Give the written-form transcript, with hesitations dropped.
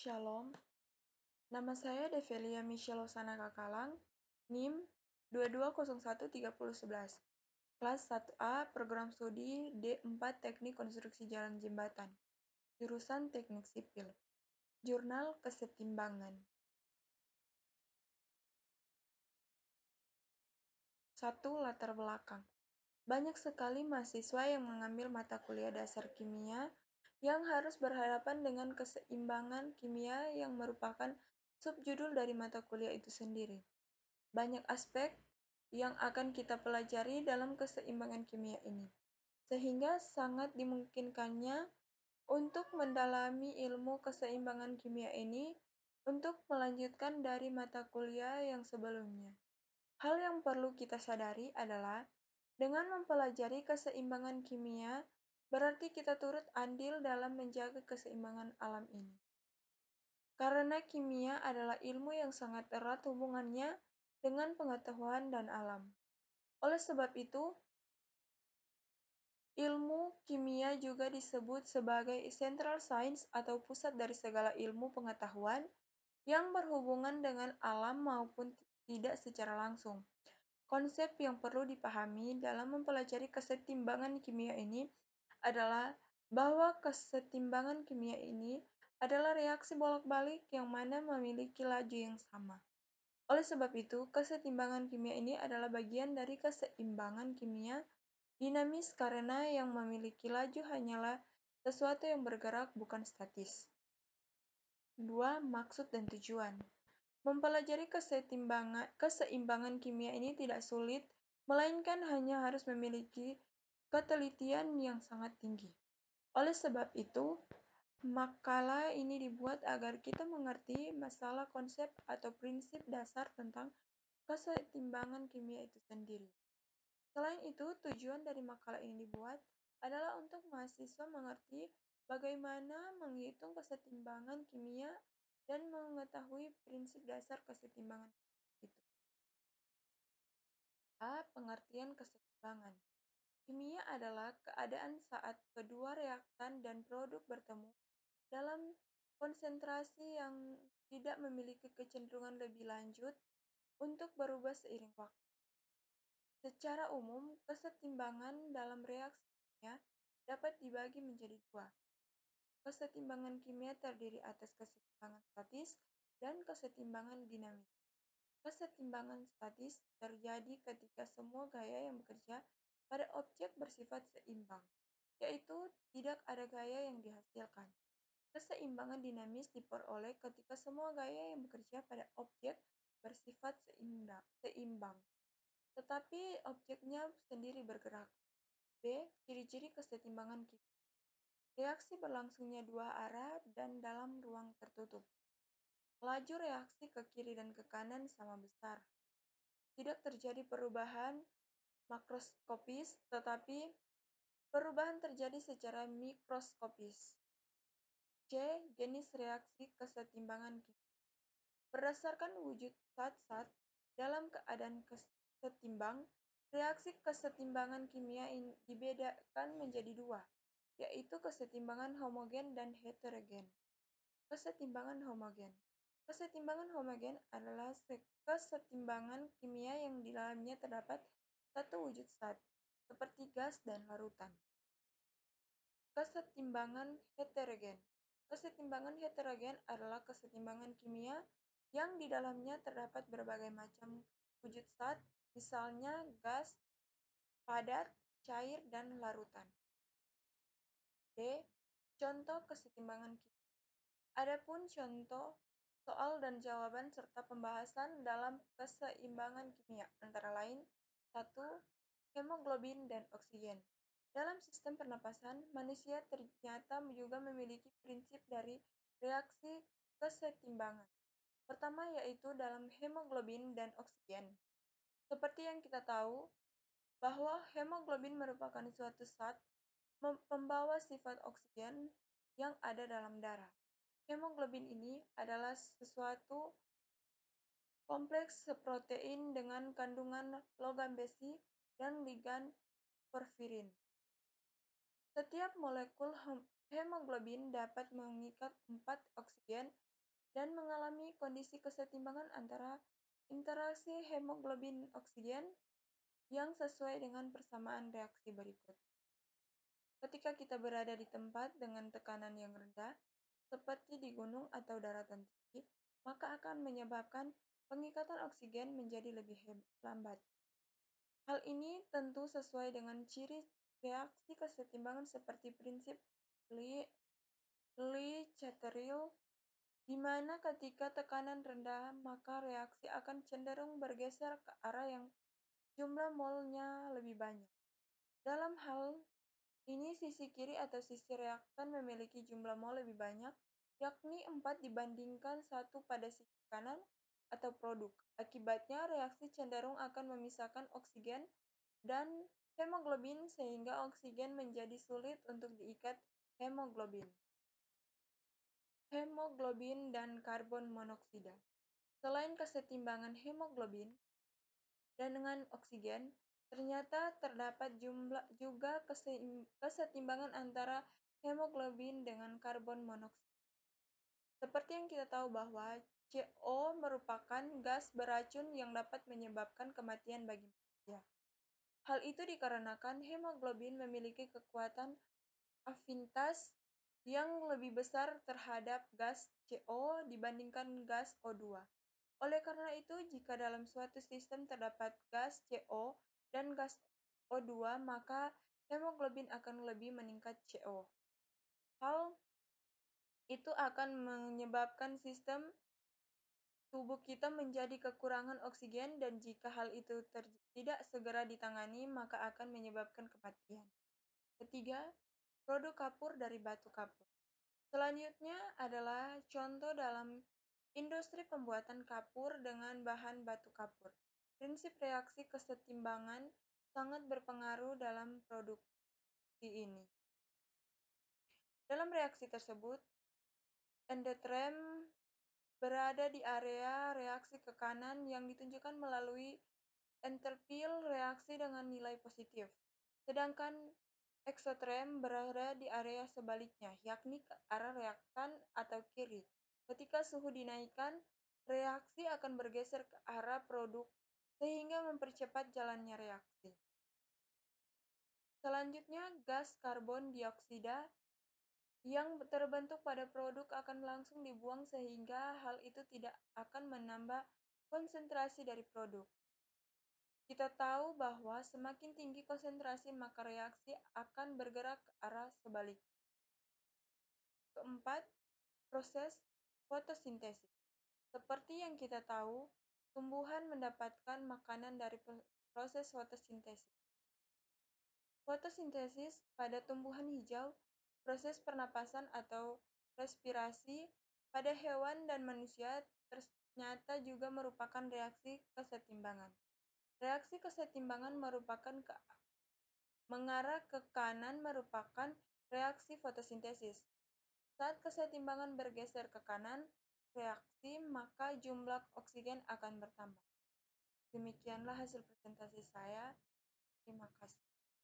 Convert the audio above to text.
Shalom, nama saya Develia Michelle Osana Kakalang, NIM 22013011, kelas 1A, program studi D4 Teknik Konstruksi Jalan Jembatan, jurusan Teknik Sipil, Jurnal Kesetimbangan. 1. Latar belakang. Banyak sekali mahasiswa yang mengambil mata kuliah dasar kimia yang harus berhadapan dengan keseimbangan kimia yang merupakan subjudul dari mata kuliah itu sendiri. Banyak aspek yang akan kita pelajari dalam keseimbangan kimia ini, sehingga sangat dimungkinkannya untuk mendalami ilmu keseimbangan kimia ini untuk melanjutkan dari mata kuliah yang sebelumnya. Hal yang perlu kita sadari adalah dengan mempelajari keseimbangan kimia, berarti kita turut andil dalam menjaga keseimbangan alam ini. Karena kimia adalah ilmu yang sangat erat hubungannya dengan pengetahuan dan alam. Oleh sebab itu, ilmu kimia juga disebut sebagai central science atau pusat dari segala ilmu pengetahuan yang berhubungan dengan alam maupun tidak secara langsung. Konsep yang perlu dipahami dalam mempelajari kesetimbangan kimia ini adalah bahwa kesetimbangan kimia ini adalah reaksi bolak-balik yang mana memiliki laju yang sama. Oleh sebab itu, kesetimbangan kimia ini adalah bagian dari keseimbangan kimia dinamis karena yang memiliki laju hanyalah sesuatu yang bergerak, bukan statis. 2. Maksud dan tujuan. Mempelajari keseimbangan kimia ini tidak sulit, melainkan hanya harus memiliki ketelitian yang sangat tinggi. Oleh sebab itu, makalah ini dibuat agar kita mengerti masalah konsep atau prinsip dasar tentang keseimbangan kimia itu sendiri. Selain itu, tujuan dari makalah ini dibuat adalah untuk mahasiswa mengerti bagaimana menghitung kesetimbangan kimia dan mengetahui prinsip dasar kesetimbangan itu. A. Pengertian kesetimbangan. Kimia adalah keadaan saat kedua reaktan dan produk bertemu dalam konsentrasi yang tidak memiliki kecenderungan lebih lanjut untuk berubah seiring waktu. Secara umum, kesetimbangan dalam reaksi kimia dapat dibagi menjadi dua. Kesetimbangan kimia terdiri atas kesetimbangan statis dan kesetimbangan dinamis. Kesetimbangan statis terjadi ketika semua gaya yang bekerja pada objek bersifat seimbang, yaitu tidak ada gaya yang dihasilkan. Keseimbangan dinamis diperoleh ketika semua gaya yang bekerja pada objek bersifat seimbang, tetapi objeknya sendiri bergerak. B. Ciri-ciri kesetimbangan kimia. Reaksi berlangsungnya dua arah dan dalam ruang tertutup. Laju reaksi ke kiri dan ke kanan sama besar. Tidak terjadi perubahan makroskopis, tetapi perubahan terjadi secara mikroskopis. C. Jenis reaksi kesetimbangan kimia. Berdasarkan wujud zat-zat dalam keadaan setimbang, reaksi kesetimbangan kimia dibedakan menjadi dua, yaitu kesetimbangan homogen dan heterogen. Kesetimbangan homogen. Kesetimbangan homogen adalah kesetimbangan kimia yang di dalamnya terdapat satu wujud zat, seperti gas dan larutan. Kesetimbangan heterogen. Kesetimbangan heterogen adalah kesetimbangan kimia yang di dalamnya terdapat berbagai macam wujud zat, misalnya gas, padat, cair, dan larutan. D. Contoh kesetimbangan kimia. Adapun contoh, soal dan jawaban serta pembahasan dalam keseimbangan kimia antara lain 1. Hemoglobin dan oksigen. Dalam sistem pernapasan, manusia ternyata juga memiliki prinsip dari reaksi kesetimbangan. Pertama yaitu dalam hemoglobin dan oksigen. Seperti yang kita tahu, bahwa hemoglobin merupakan suatu zat pembawa sifat oksigen yang ada dalam darah. Hemoglobin ini adalah sesuatu kompleks protein dengan kandungan logam besi dan ligan porfirin. Setiap molekul hemoglobin dapat mengikat 4 oksigen dan mengalami kondisi kesetimbangan antara interaksi hemoglobin oksigen yang sesuai dengan persamaan reaksi berikut. Ketika kita berada di tempat dengan tekanan yang rendah, seperti di gunung atau daratan tinggi, maka akan menyebabkan pengikatan oksigen menjadi lebih lambat. Hal ini tentu sesuai dengan ciri reaksi kesetimbangan seperti prinsip Le-Chatterjee, di mana ketika tekanan rendah, maka reaksi akan cenderung bergeser ke arah yang jumlah molnya lebih banyak. Dalam hal ini, sisi kiri atau sisi reaktan memiliki jumlah mol lebih banyak, yakni 4 dibandingkan 1 pada sisi kanan atau produk. Akibatnya, reaksi cenderung akan memisahkan oksigen dan hemoglobin sehingga oksigen menjadi sulit untuk diikat hemoglobin. Hemoglobin dan karbon monoksida. Selain kesetimbangan hemoglobin dan dengan oksigen, ternyata terdapat juga kesetimbangan antara hemoglobin dengan karbon monoksida. Seperti yang kita tahu bahwa CO merupakan gas beracun yang dapat menyebabkan kematian bagi manusia. Hal itu dikarenakan hemoglobin memiliki kekuatan afinitas yang lebih besar terhadap gas CO dibandingkan gas O2. Oleh karena itu, jika dalam suatu sistem terdapat gas CO dan gas O2, maka hemoglobin akan lebih meningkat CO. Hal itu akan menyebabkan sistem tubuh kita menjadi kekurangan oksigen dan jika hal itu tidak segera ditangani, maka akan menyebabkan kematian. Ketiga, produk kapur dari batu kapur. Selanjutnya adalah contoh dalam industri pembuatan kapur dengan bahan batu kapur. Prinsip reaksi kesetimbangan sangat berpengaruh dalam produksi ini. Dalam reaksi tersebut, endoterm berada di area reaksi ke kanan yang ditunjukkan melalui entalpi reaksi dengan nilai positif. Sedangkan eksoterm berada di area sebaliknya, yakni ke arah reaktan atau kiri. Ketika suhu dinaikkan, reaksi akan bergeser ke arah produk sehingga mempercepat jalannya reaksi. Selanjutnya, gas karbon dioksida yang terbentuk pada produk akan langsung dibuang sehingga hal itu tidak akan menambah konsentrasi dari produk. Kita tahu bahwa semakin tinggi konsentrasi maka reaksi akan bergerak ke arah sebalik. Keempat, proses fotosintesis. Seperti yang kita tahu, tumbuhan mendapatkan makanan dari proses fotosintesis. Fotosintesis pada tumbuhan hijau, proses pernapasan atau respirasi pada hewan dan manusia ternyata juga merupakan reaksi kesetimbangan. Reaksi kesetimbangan mengarah ke kanan merupakan reaksi fotosintesis. Saat kesetimbangan bergeser ke kanan reaksi, maka jumlah oksigen akan bertambah. Demikianlah hasil presentasi saya. Terima kasih.